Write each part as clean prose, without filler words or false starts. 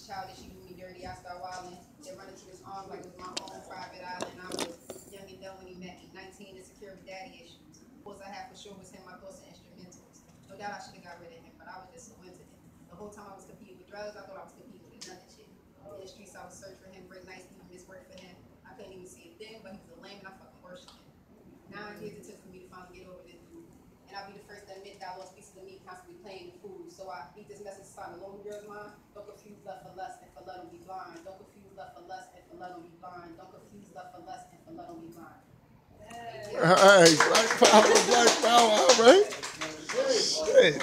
childish, she do me dirty, I start wilding. They run into his arms like it was my own private island. I was young and dumb when he met me, 19, insecure with daddy issues. Force I had for sure was him, my thoughts and instrumentals. No doubt I should have got rid of him, but I was just so into him. The whole time I was competing with drugs, I thought I was competing with another chick. In the streets, I would search for him, break nights, even miss work for him. I couldn't even see a thing, but he was a lame and I fucking worshipped him. 9 years it took for me to finally get over this dude. And I'll be the first to admit that I lost pieces of me constantly playing the fool. So I beat this message inside a lonely girl's mind. Don't confuse love for lust and for love don't be blind. Don't confuse love for lust and for love don't be blind. Don't confuse love for lust and for love don't be blind. Hey, black power, all right. Shit.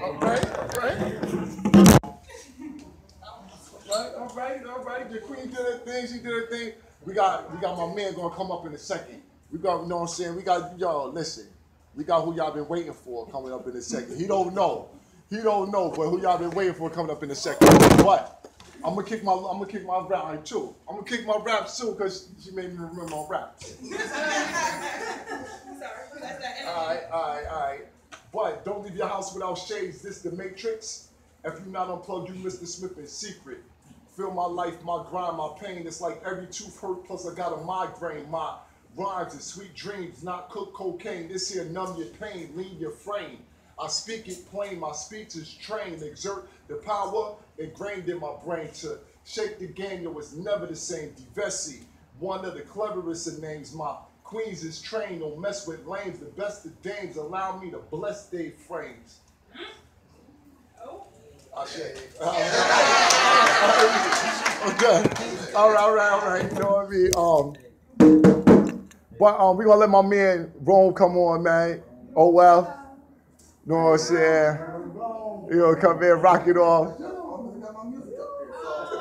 All right. All right. The queen did her thing, she did her thing. We got my man gonna come up in a second. We got, you know what I'm saying? We got, y'all, listen. We got who y'all been waiting for coming up in a second. He don't know, but who y'all been waiting for coming up in a second. But I'm gonna kick my rap too. I'm gonna kick my raps too, because she made me remember my raps. All right. But don't leave your house without shades. This the Matrix. If you not unplugged, you Mr. Smith in secret. Feel my life, my grind, my pain. It's like every tooth hurt, plus I got a migraine. My rhymes and sweet dreams, not cook cocaine. This here numb your pain, lean your frame. I speak it plain, my speech is trained. Exert the power ingrained in my brain to shake the game. It was never the same. Divesi, one of the cleverest of names. My queens is trained, don't mess with lames. The best of dames allow me to bless their frames. Okay. All right. You know what I mean? But we gonna let my man Rome come on, man. Oh well. You know what I'm saying? You know, come here, rock it off.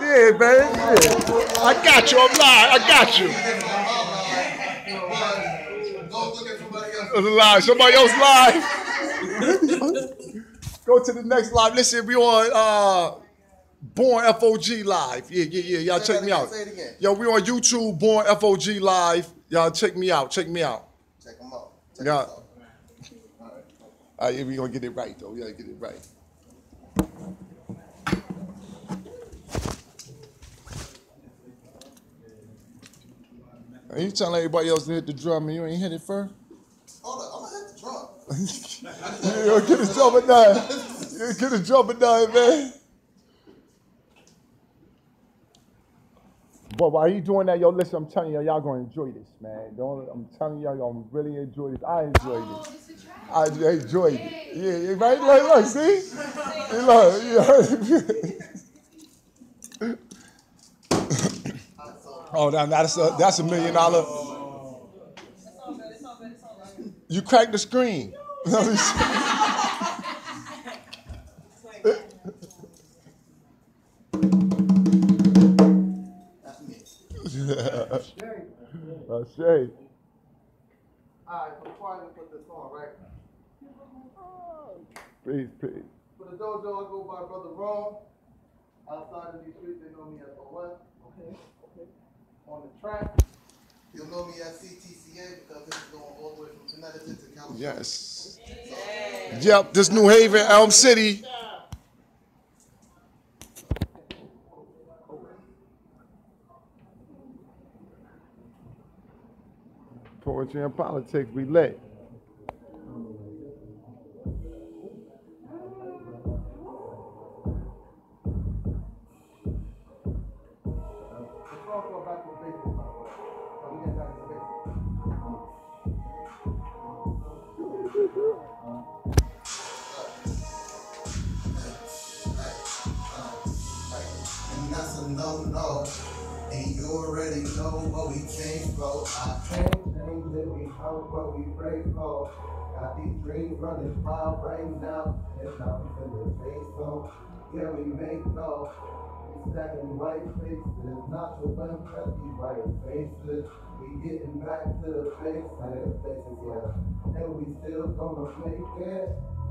Yeah, man. Yeah. I got you. I'm live. I got you. Live. Somebody else live. Go to the next live. Listen, we on Born F.O.G. live. Yeah. Y'all check me out. Say it again. Yo, we on YouTube, Born F.O.G. live. Y'all check me out. Check them out. Yeah. All right, we gonna get it right though. We gotta get it right. Are you telling everybody else to hit the drum and you ain't hit it first? Hold up, I'm gonna hit the drum. Yo, get his jumping down. Get his jumping down, man. But while he doing that, yo, listen, I'm telling y'all gonna enjoy this, man. I'm telling y'all gonna really enjoy this. I enjoyed it. I enjoyed it. Yeah, right? Look, see? Look. Oh, that's $1 million. You cracked the screen. That's shade. Alright, so before I put this on, right? Peace. For the dojo, I go by Brother Rome. Outside of these streets, they know me as F.O.G. Okay. On the track, you'll know me as CTCA because this is going all the way from Connecticut to California. Yes. Yep, this New Haven, Elm City. Poetry and politics, we lit. And that's a no-no. And you already know what we came for. I can't change it, we hope what we pray for. Got these dreams running wild right now. And now we finna face so. Yeah, we make no. We stacking white faces, not to impress these white faces. We getting back to the faces, yeah. And we still gonna make it,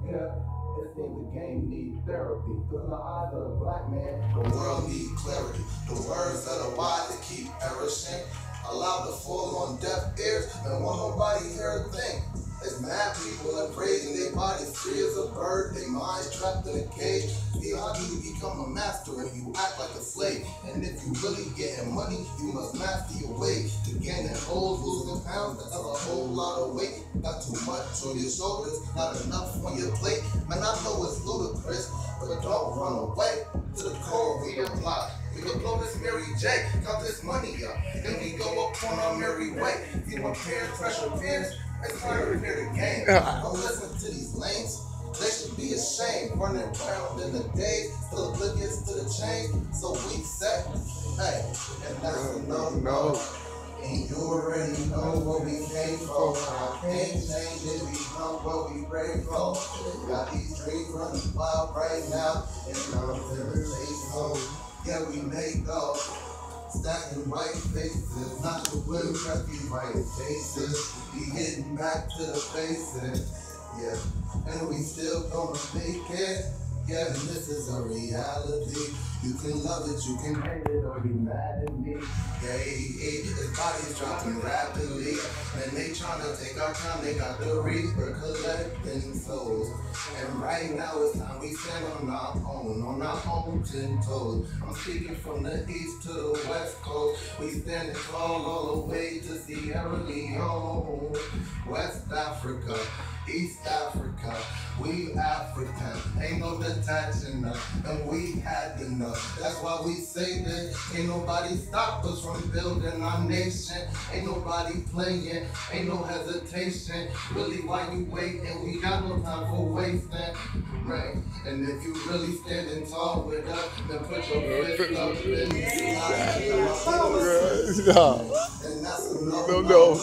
yeah. It seems the game needs therapy. Cause in the eyes of a black man, the world needs clarity. The words of the wise that keep perishing, allowed to fall on deaf ears, and won't nobody hear a thing. It's mad people are praising their bodies free as a bird, their minds trapped in a cage. See, how do you become a master when you act like a slave? And if you really getting money, you must master your way. To gaining holes, losing pounds, that's a whole lot of weight. Got too much on your shoulders, not enough on your plate. Man, I know it's ludicrous, but don't run away. To the core, we apply. We go blow this Mary J, count this money up, then we go up on our merry way. You want peer pressure peers? It's hard to hear the game. Don't listen to these lanes. They should be ashamed, running around in the days, still oblivious to the change. So we say, hey, and that's a no. And you already know what we came for. I can't change it, we know what we pray for. Got these dreams running wild right now, and I'm feeling safe, so yeah, we make go. Stacking white faces, not the blue, just these white faces. We getting back to the basics, yeah. And we still gonna make it, yeah. And this is a reality. You can love it, you can hate it, or be mad at me. Yeah, his body's dropping rapidly, and they tryna take our time. They got the reaper collecting souls, and right now it's time we stand on our own 10 toes. I'm speaking from the east to the west coast. We standing tall all the way to Sierra Leone, West Africa, East Africa. We African, ain't no detaching us, and we had enough. That's why we say that ain't nobody stop us from building our nation. Ain't nobody playing, ain't no hesitation. Really, why you waiting? We got no time for wasting, right? And if you really standing tall with us, then put your fist up in the sky. And that's a no.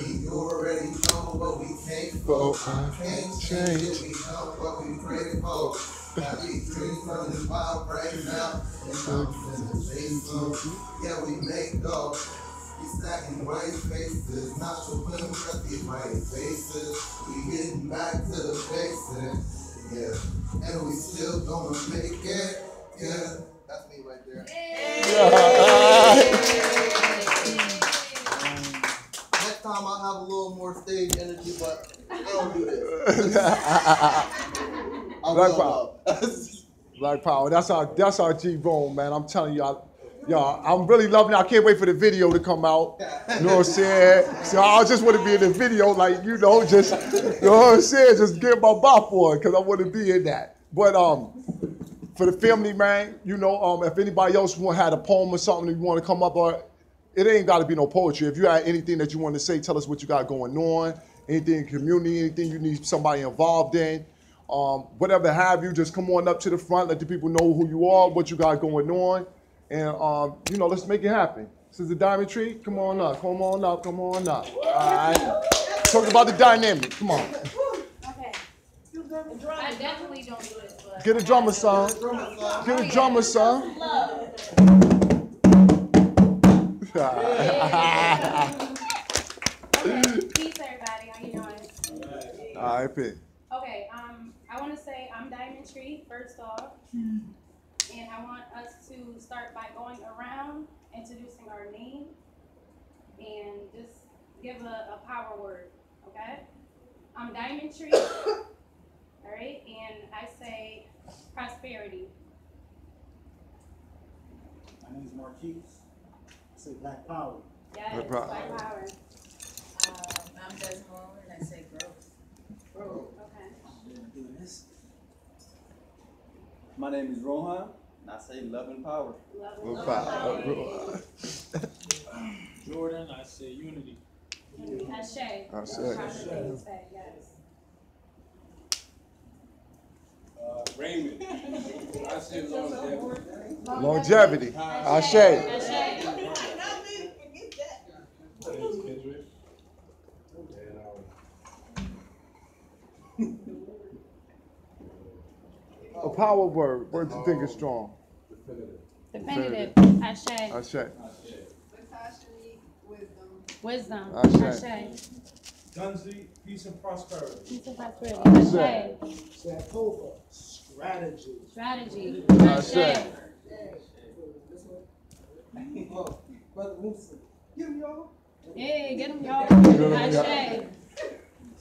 You already know what we came for. I can't change it. We know what we pray for. Got these dreams running wild right now, and I'm finna chase them. Yeah, we make go. We stacking white faces, not your women, but these white faces. We getting back to the basics, yeah. And we still gonna make it, yeah. That's me right there. Next time I'll have a little more stage energy, but I don't do this. Black Power. Black Power. That's our G-Bone, man. I'm telling y'all, I'm really loving it. I can't wait for the video to come out. You know what I'm saying? So I just want to be in the video, like, you know what I'm saying? Just get my bop on, because I want to be in that. But for the family, man, you know, if anybody else had a poem or something that you want to come up, or it ain't got to be no poetry. If you had anything that you want to say, tell us what you got going on. Anything in community, anything you need somebody involved in. Whatever have you, just come on up to the front, let the people know who you are, what you got going on, and you know, let's make it happen. This is the Diamond Tree. Come on up, come on up, come on up. All right. Talk about the dynamic. Come on. Okay. I definitely don't do it, but Get a drummer, son. Get a drummer, son. Peace, everybody. How you doing? All right, pick. Okay, I want to say I'm Diamond Tree, first off, and I want us to start by going around, introducing our name, and just give a power word, okay? I'm Diamond Tree, all right, and I say prosperity. My name is Marquise. I say Black Power. Yes, Black Black power. I'm Desmond, and I say growth. Okay. Doing this. My name is Rohan, and I say love and power. Love power. Jordan, I say unity. Ashe. Ashe. Yes. Raymond, I say Longevity. Ashe. A power word. Word you think is strong. Definitive. Ashe. Ashe. Wisdom. Ashe. Ashe. Dunsley, peace and prosperity. Peace and prosperity. Ashe. Ashe. Sankofa, strategy. Strategy. Ashe. Ashe. Brother Wilson, get him, y'all. Hey, get him, y'all. Ashe.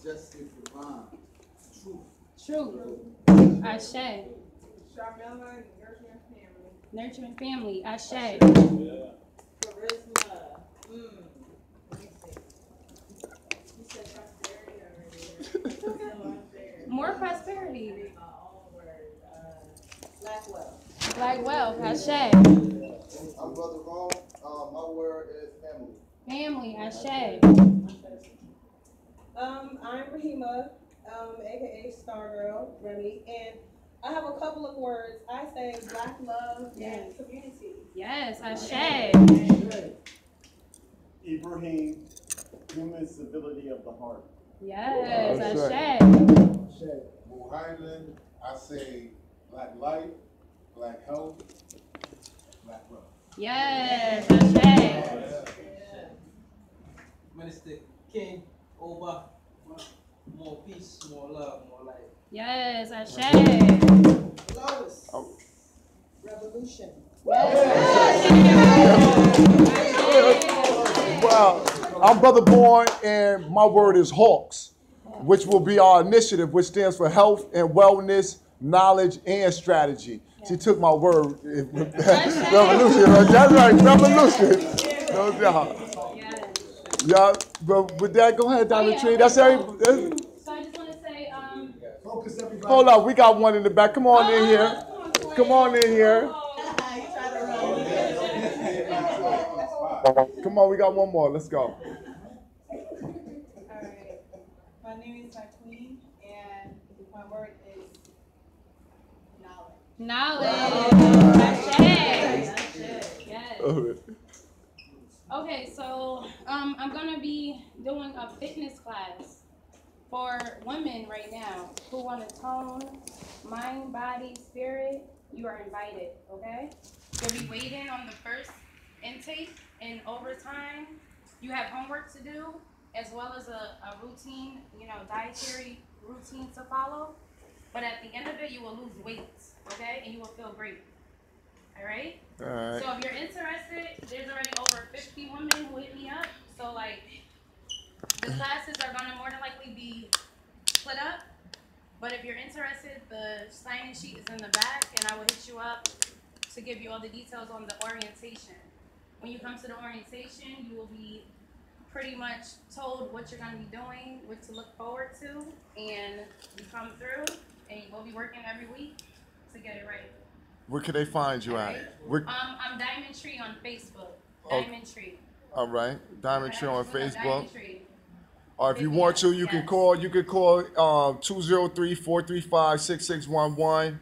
Just if you mind. Truth. True. Ashe. Sharmella, nurturing family. Nurturing family. Ashe. Charisma. Let me see. You said prosperity already. More prosperity. My own word. Black wealth. Black wealth. Ashe. I'm Brother Rome. My word is family. Family. Ashe. I'm Rahima, aka Star Girl, Remy, and I have a couple of words. I say black love and community. Yes. Ashe. Ibrahim, human civility of the heart. Yes. Ashe. Blue Highland, I say black life, black health, black wealth. Yes. Ashe. Minister King, over, more peace, more love, more life. Yes. Ashe. Lois, revolution. Well, I'm Brother Bourne, and my word is Hawks, which will be our initiative, which stands for Health and Wellness, Knowledge, and Strategy. She took my word. Revolution. That's right, revolution. No doubt. Yeah, but with that, go ahead, Diamond Tree. That's every. So I just want to say, Focus, everybody. Hold up, we got one in the back. Come on in here. Come on in here. Come on, we got one more. Let's go. Alright. My name is Queen, and my word is knowledge. knowledge. Yes. Okay, so I'm gonna be doing a fitness class for women right now who want to tone mind, body, spirit. You are invited, okay? You'll be waiting on the first intake, and over time, you have homework to do as well as a routine, dietary routine to follow. But at the end of it, you will lose weight, okay? And you will feel great. All right? All right. So if you're interested, there's already over 50 women who hit me up. So the classes are gonna more than likely be split up. But if you're interested, the sign-in sheet is in the back, and I will hit you up to give you all the details on the orientation. When you come to the orientation, you will be pretty much told what you're gonna be doing, what to look forward to, and you come through, and we'll be working every week to get it right. Where can they find you at? I'm Diamond Tree on Facebook. Diamond Tree. All right, Diamond Tree on Facebook. Diamond Tree. Or if you want to, you can call 203-435-6611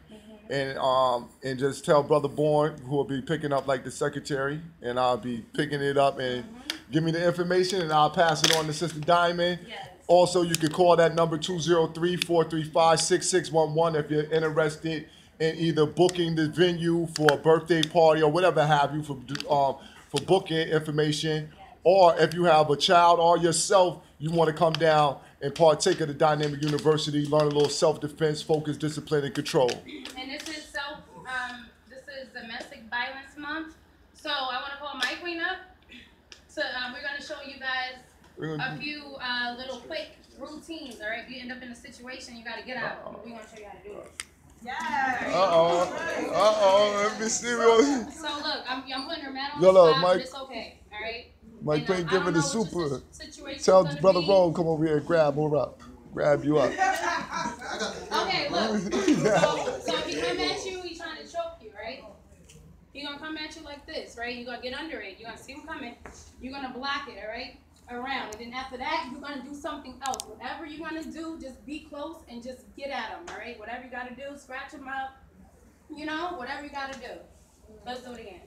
and just tell Brother Bourne, who will be picking up like the secretary, and I'll be picking it up and give me the information, and I'll pass it on to Sister Diamond. Yes. Also, you can call that number 203-435-6611 if you're interested in either booking the venue for a birthday party or whatever have you for booking information. Or if you have a child or yourself, you want to come down and partake of the Dynamic University, learn a little self-defense, focus, discipline, and control. And this is Domestic Violence Month. So I want to call my queen up. So we're going to show you guys a few little quick routines, all right? If you end up in a situation, you got to get out. We're going to show you how to do it. Yeah. Let me see. So look, I'm putting her mat on the spot, but it's okay, all right? Mike Payne, give her the super. Tell Brother Rome, come over here and grab you up. Okay, look. So if he come at you, he's trying to choke you, right? He's gonna come at you like this, right? You're gonna get under it. You're gonna see him coming. You're gonna block it, all right? Around. And then after that, you're gonna do something else. Whatever you're gonna do, just be close and just get at him, all right? Whatever you gotta do, scratch him up. Whatever you gotta do. Let's do it again.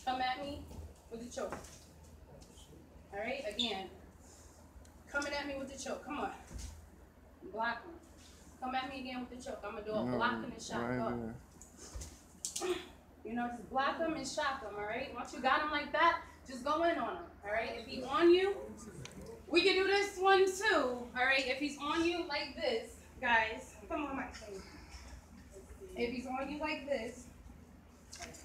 Come at me with the choke. All right, again. Coming at me with the choke. Come on. Block him. Come at me again with the choke. I'm going to do a blocking and shock. Go. Just block him and shock him, all right? Once you got him like that, just go in on him, all right? If he's on you, we can do this one too, all right? If he's on you like this, guys, come on, Mike. If he's on you like this,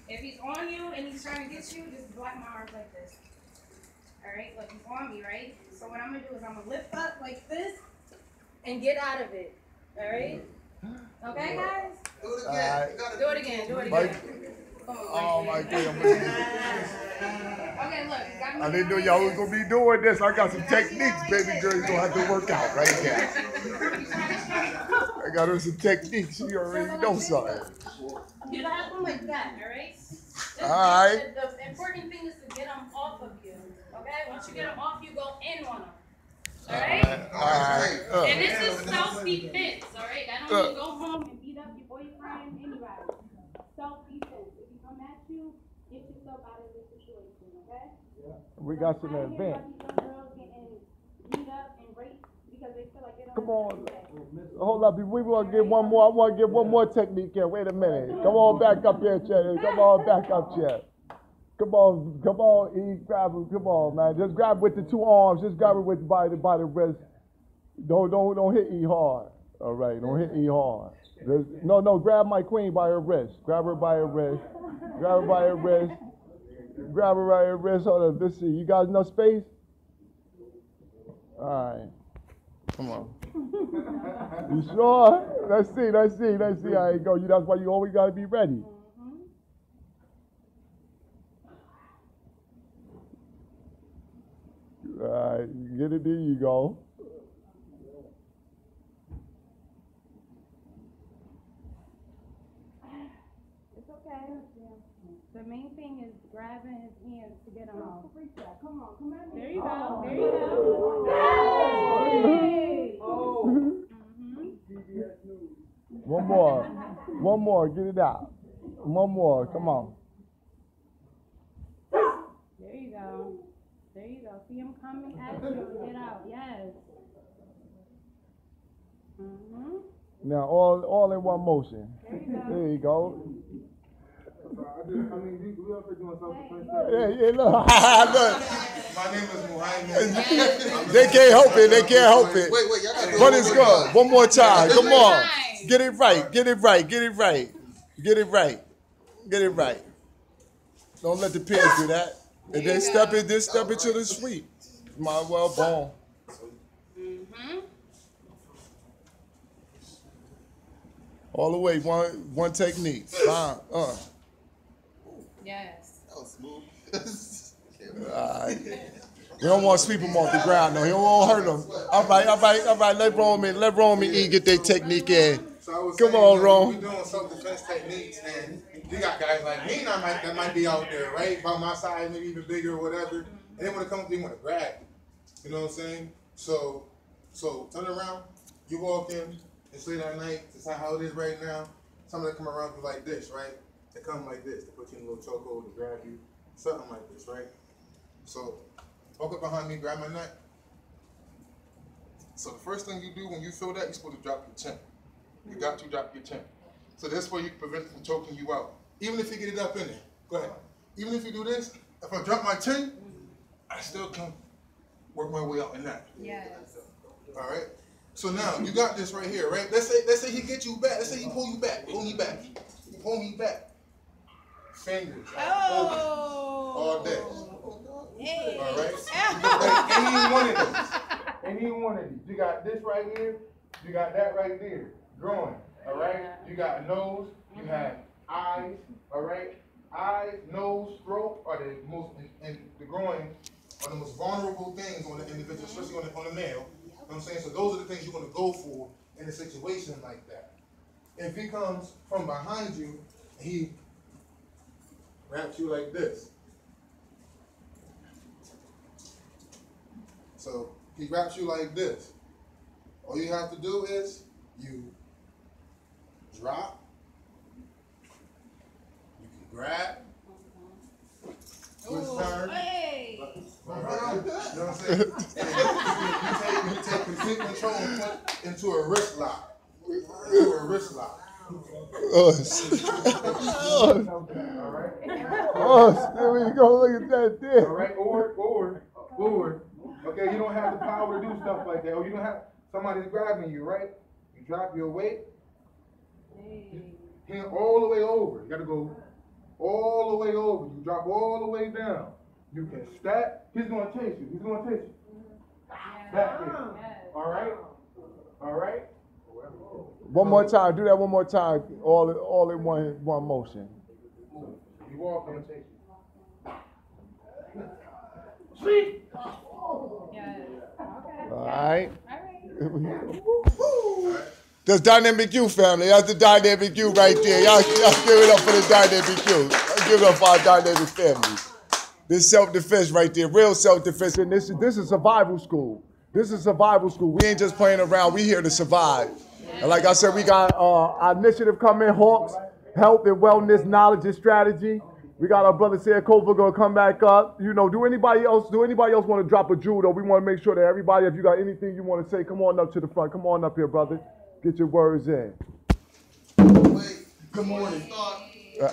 if he's on you and he's trying to get you, just block my arms like this. All right, look, he's on me, right? So what I'm gonna do is I'm gonna lift up like this, and get out of it. All right? Okay, guys? Do it again. You gotta Do it again. Do it Mike. again. Come on, Oh my Mike. God. Okay, look. Got me I didn't know down y'all like was gonna this. be doing this. I got some techniques, baby girl. You gonna have to work out right there. I got her some techniques. She already knows something. You have them like that, all right? All right. The important thing is to get them off of you, okay? Once you get them off, you go in on them. All right? And this is self-defense, all right? I don't mean go home and beat up your boyfriend, anybody. Self-defense. If he come at you, get yourself out of this situation, okay? We got some I hear advance. about these young girls getting beat up and raped because they feel like they don't Come have on. to say. Hold up. We want to get one more. I want to get one more technique here. Wait a minute. Come on back up here, Chet. Come on back up here. Come on, E. Grab him. Come on, man. Just grab with the two arms. Just grab it with by the wrist. Don't hit E hard. All right. Don't hit E hard. No. Grab my queen by her wrist. Grab her by her wrist. Grab her by her wrist. Grab her by her wrist. Hold on. Let's see. You guys enough space? All right. Come on. You sure? Let's see. How you go. That's why you always got to be ready. All right. Get it. There you go. It's okay. The main thing is grabbing his hands to get him off. Come on, come at me. There you go. There you go. One more. Get it out. One more. Come on. There you go. See him coming at you. Get out. Yes. Now all in one motion. There you go. There you go. We up here doing self-defense. Yeah, look. Look. My name is Muhammad. They can't help it. Wait, y'all gotta do But it it's one more good. time. One more time. Come on. Nice. Get it right. Don't let the peers do that. And then step into the suite. Might well bone. All the way, one technique. Fine. Yes. That was smooth. You don't want to sweep him off the ground, though. You don't want to hurt him. All right. Let Roman E get their technique in. So I was Come saying, on, Ron. we doing self-defense techniques, and you got guys like me that might be out there, right? By my side, maybe even bigger or whatever. And then when it comes, they want to grab you. You know what I'm saying? So turn around. You walk in. It's late at night. It's not how it is right now. Some of them come around you like this, right? They come like this. They put you in a little chokehold to grab you. Something like this, right? So walk up behind me, grab my neck. So the first thing you do when you feel that, you're supposed to drop your chin. You got to drop your chin. So this way you can prevent it from choking you out. Even if you get it up in there. Go ahead. Even if you do this, if I drop my chin, I still can work my way out in that. Yes. All right? So now, you got this right here, right? Let's say he get you back. Let's say he pull you back. Pull me back. Pull me back. Fingers. All day. Hey. All right? Any one of these. You got this right here. You got that right there. Groin. All right? You got nose. You have eyes. All right? Eyes, nose, throat are the most, and the groin are the most vulnerable things on the individual, especially on the male. You know what I'm saying? So those are the things you want to go for in a situation like that. If he comes from behind you, he wraps you like this. So he wraps you like this. All you have to do is you drop, you can grab, twist turn. Hey. You know what I'm saying? You take complete control and put into a wrist lock. Into a wrist lock. All right. There we go. Look at that there. All right. Or. Okay, you don't have the power to do stuff like that. Or you don't have somebody's grabbing you, right? You drop your weight. Hand all the way over. You gotta go all the way over. You drop all the way down. You can stack. He's gonna chase you. Back there. All right. All right? One more time. Do that one more time. All in one motion. You walk on the Sweet. Yes. Okay. All right. All right. That's Dynamic U family. That's the Dynamic U right there. Y'all give it up for the Dynamic U. Give it up for our Dynamic family. This self-defense right there, real self-defense. And this is survival school. This is survival school. We ain't just playing around. We here to survive. And like I said, we got our initiative coming, Hawks, health and wellness, knowledge and strategy. We got our brother Sarkova gonna come back up. You know, do anybody else want to drop a jewel though? We want to make sure that everybody, if you got anything you want to say, come on up to the front. Come on up here, brother. Get your words in. Wait, Good morning. Start, let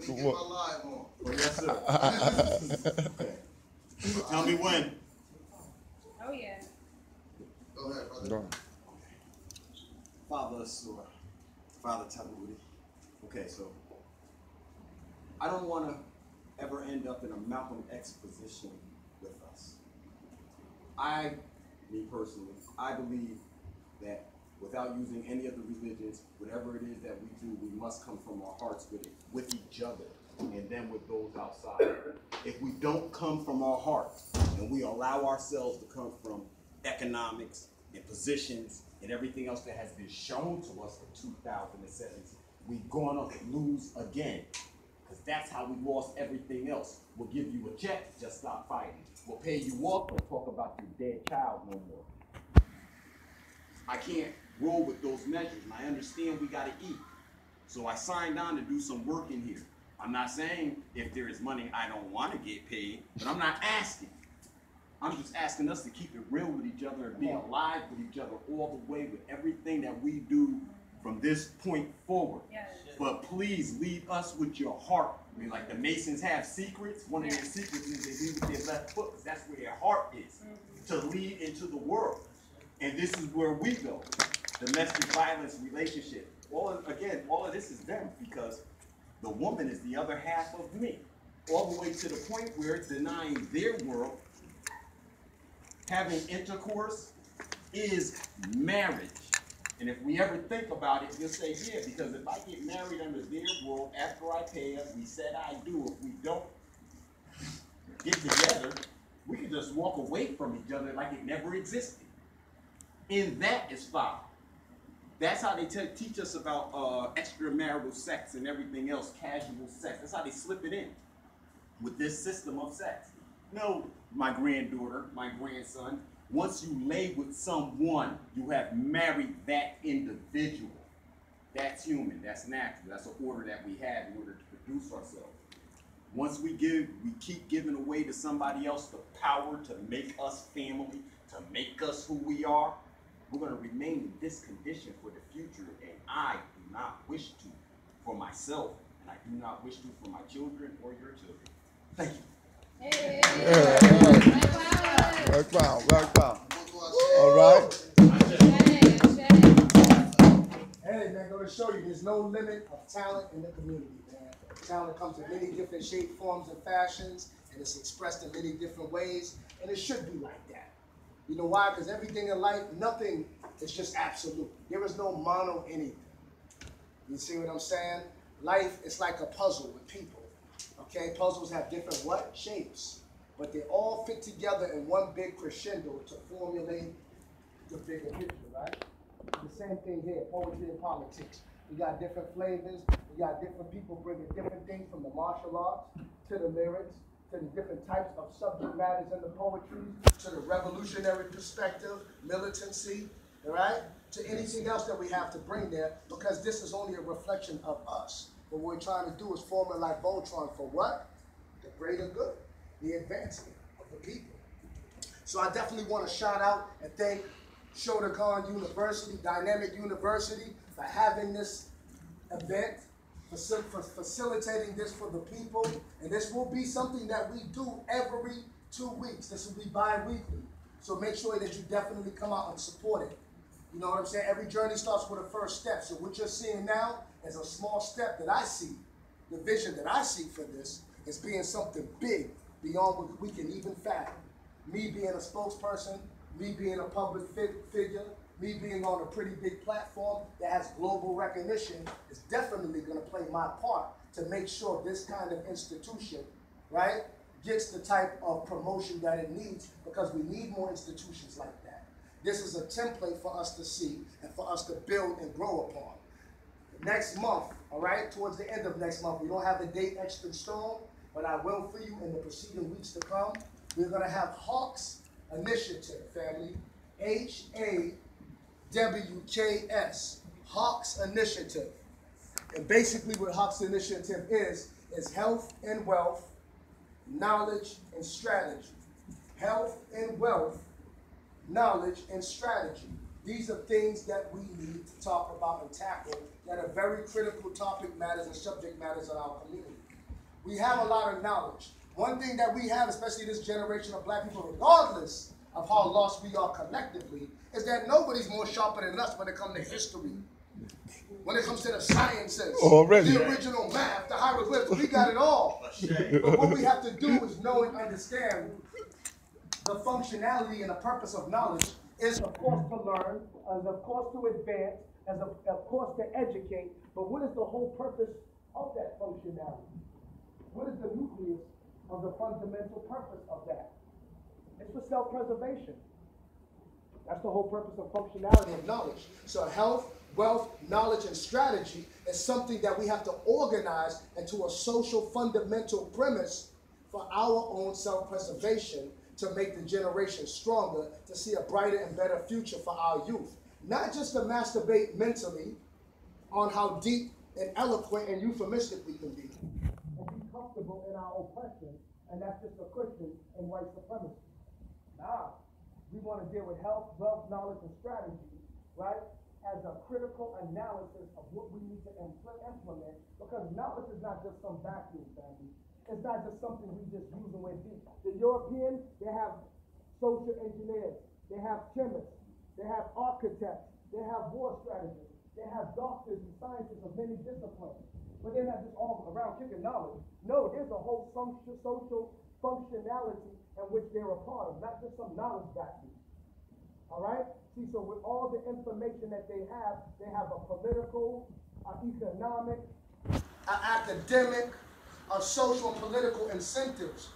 me get my live on. Oh, yes, sir. Tell me when. Oh yeah. Go ahead, brother. Father Asura, Father Tabuti. Okay, so I don't want to ever end up in a Malcolm X position with us. Me personally, I believe that without using any of the religions, whatever it is that we do, we must come from our hearts with each other, and then with those outside. If we don't come from our hearts, and we allow ourselves to come from economics and positions and everything else that has been shown to us for 2007, we're gonna lose again. Because that's how we lost everything else. We'll give you a check, just stop fighting. We'll pay you off, but talk about your dead child no more. I can't roll with those measures, and I understand we gotta eat. So I signed on to do some work in here. I'm not saying if there is money I don't want to get paid, but I'm not asking. I'm just asking us to keep it real with each other and be alive with each other all the way with everything that we do from this point forward. Yes. But please lead us with your heart. I mean, like the Masons have secrets. One of their secrets is they lead with their left foot, because that's where their heart is, to lead into the world. And this is where we go. Domestic violence, relationship. All of this is them, because the woman is the other half of me. All the way to the point where it's denying their world. Having intercourse is marriage. And if we ever think about it, we'll say, yeah, because if I get married under their world, after I pay us, we said I do. If we don't get together, we can just walk away from each other like it never existed. And that is foul. That's how they teach us about extramarital sex and everything else, casual sex. That's how they slip it in with this system of sex. No, my granddaughter, my grandson, once you lay with someone, you have married that individual. That's human, that's natural, that's an order that we have in order to produce ourselves. Once we keep giving away to somebody else the power to make us family, to make us who we are, we're going to remain in this condition for the future, and I do not wish to for myself, and I do not wish to for my children or your children. Thank you. Hey. Welcome. All right. Hey, man, go to show you, there's no limit of talent in the community, man. Talent comes in many different shapes, forms, and fashions, and it's expressed in many different ways, and it should be like that. You know why? Because everything in life, nothing is just absolute. There is no mono anything. You see what I'm saying? Life is like a puzzle with people. Okay, puzzles have different what? Shapes. But they all fit together in one big crescendo to formulate the bigger picture, right? The same thing here, poetry and politics. We got different flavors. We got different people bringing different things from the martial arts to the lyrics, to the different types of subject matters in the poetry, to the revolutionary perspective, militancy, all right? To anything else that we have to bring there, because this is only a reflection of us. But what we're trying to do is form it like Voltron for what? The greater good, the advancement of the people. So I definitely want to shout out and thank Shotokan University, Dynamic University, for having this event, for facilitating this for the people. And this will be something that we do every 2 weeks. This will be bi-weekly. So make sure that you definitely come out and support it. You know what I'm saying? Every journey starts with a first step. So what you're seeing now is a small step that I see. The vision that I see for this is being something big beyond what we can even fathom. Me being a spokesperson, me being a public figure, me being on a pretty big platform that has global recognition is definitely going to play my part to make sure this kind of institution, right, gets the type of promotion that it needs, because we need more institutions like that. This is a template for us to see and for us to build and grow upon. Next month, all right, towards the end of next month, we don't have the date etched in stone, but I will for you in the preceding weeks to come. We're going to have Hawks Initiative, family. HAWKS, Hawks Initiative. And basically what Hawks Initiative is health and wealth, knowledge and strategy. Health and wealth, knowledge and strategy. These are things that we need to talk about and tackle that are very critical topic matters and subject matters in our community. We have a lot of knowledge. One thing that we have, especially this generation of black people, regardless of how lost we are collectively, is that nobody's more sharper than us when it comes to history. When it comes to the sciences, the original math, the hieroglyphs, we got it all. But what we have to do is know and understand the functionality and the purpose of knowledge is, of course, to learn, is of course to advance, as of course to educate, but what is the whole purpose of that functionality? What is the nucleus of the fundamental purpose of that? It's for self-preservation. That's the whole purpose of functionality of knowledge. So health, wealth, knowledge, and strategy is something that we have to organize into a social fundamental premise for our own self-preservation, to make the generation stronger, to see a brighter and better future for our youth. Not just to masturbate mentally on how deep and eloquent and euphemistic we can be, and be comfortable in our oppression, and that's just a cushion in white supremacy. Nah, we want to deal with health, wealth, knowledge, and strategy, right, as a critical analysis of what we need to implement, because knowledge is not just some vacuum, family. It's not just something we just use and we're deep. The Europeans, they have social engineers, they have chemists, they have architects, they have war strategists, they have doctors and scientists of many disciplines. But they're not just all around kicking knowledge. No, there's a whole social functionality in which they're a part of, not just some knowledge vacuum. All right? See, so with all the information that they have a political, economic, academic, social and political incentives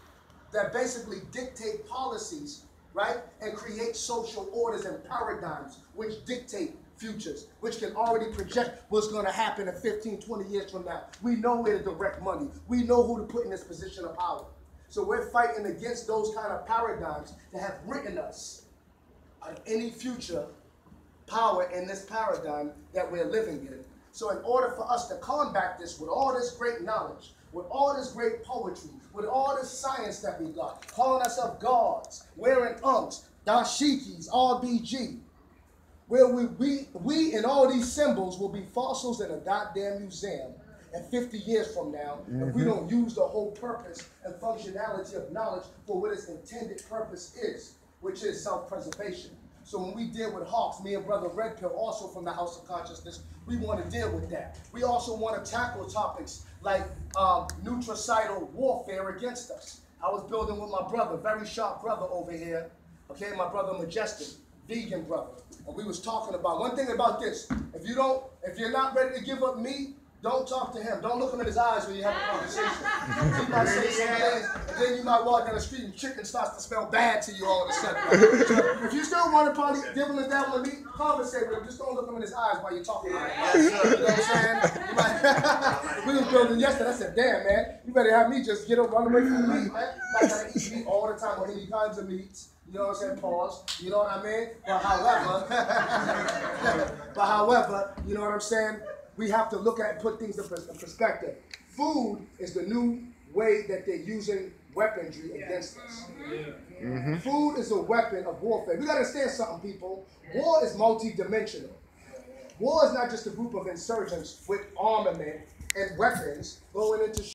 that basically dictate policies, right, and create social orders and paradigms which dictate futures, which can already project what's going to happen in 15, 20 years from now. We know where to direct money. We know who to put in this position of power. So we're fighting against those kind of paradigms that have written us on any future power in this paradigm that we're living in. So in order for us to combat this with all this great knowledge, with all this great poetry, with all this science that we got, calling ourselves gods, wearing unks, dashikis, RBG, where we and all these symbols will be fossils in a goddamn museum. And 50 years from now, if we don't use the whole purpose and functionality of knowledge for what its intended purpose is, which is self-preservation. So when we deal with Hawks, me and Brother Red Pill, also from the House of Consciousness, we want to deal with that. We also want to tackle topics like nutricidal warfare against us. I was building with my brother, very sharp brother over here, okay, my brother Majestic, vegan brother. And we was talking about, one thing about this, if you're not ready to give up meat, don't talk to him. Don't look him in his eyes when you have a conversation. He might say some things, and then you might walk down the street and chicken starts to smell bad to you all of a sudden. So if you still want to probably dibble and dabble and meat, conversate with him. Just don't look him in his eyes while you're talking. You know what I'm saying? We was building yesterday. I said, damn, man, you better have me just run away from meat, man. I gotta eat meat all the time or any kinds of meats. You know what I'm saying? Pause. You know what I mean? But however, you know what I'm saying? We have to look at and put things in perspective. Food is the new way that they're using weaponry against us. Food is a weapon of warfare. We got to understand something, people. War is multi-dimensional. War is not just a group of insurgents with armament and weapons going into